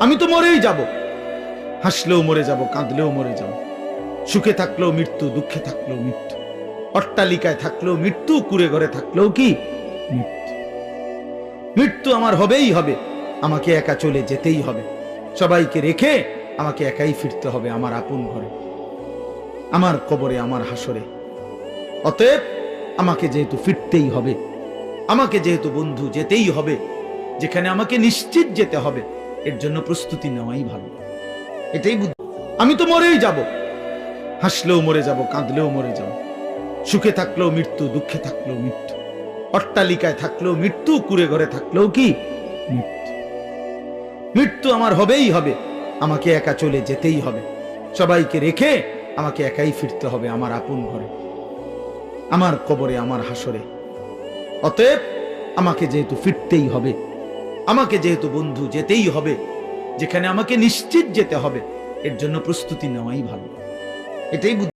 আমি তো মরেই যাব, হাসলেও মরে যাব, কাঁদলেও মরে যাব, সুখে থাকলেও মৃত্যু, দুঃখে থাকলেও মৃত্যু, অট্টালিকায় থাকলেও মৃত্যু, কুড়ে ঘরে থাকলেও কি মৃত্যু। মৃত্যু আমার হবেই হবে, আমাকে একা চলে যেতেই হবে, সবাইকে রেখে আমাকে একাই ফিরতে হবে আমার আপন ঘরে, আমার কবরে, আমার হাসরে। অতএব আমাকে যেহেতু ফিরতেই হবে, আমাকে যেহেতু বন্ধু যেতেই হবে, যেখানে আমাকে নিশ্চিত যেতে হবে, এর জন্য প্রস্তুতি নেওয়াই ভালো। এটাই বুদ্ধি। আমি তো মরেই যাব, হাসলেও মরে যাব, কাঁদলেও মরে যাব, সুখে থাকলেও মৃত্যু, দুঃখে থাকলেও মৃত্যু, অট্টালিকায় থাকলেও মৃত্যু, কুড়ে ঘরে থাকলেও কি মৃত্যু। মৃত্যু আমার হবেই হবে, আমাকে একা চলে যেতেই হবে, সবাইকে রেখে আমাকে একাই ফিরতে হবে আমার আপন ঘরে, আমার কবরে, আমার হাসরে। অতএব আমাকে যেহেতু ফিরতেই হবে, আমাকে যেহেতু বন্ধু যেতেই হবে, যেখানে আমাকে নিশ্চিত যেতে হবে, এর জন্য প্রস্তুতি নেওয়াই ভালো। এটাই বুদ্ধি।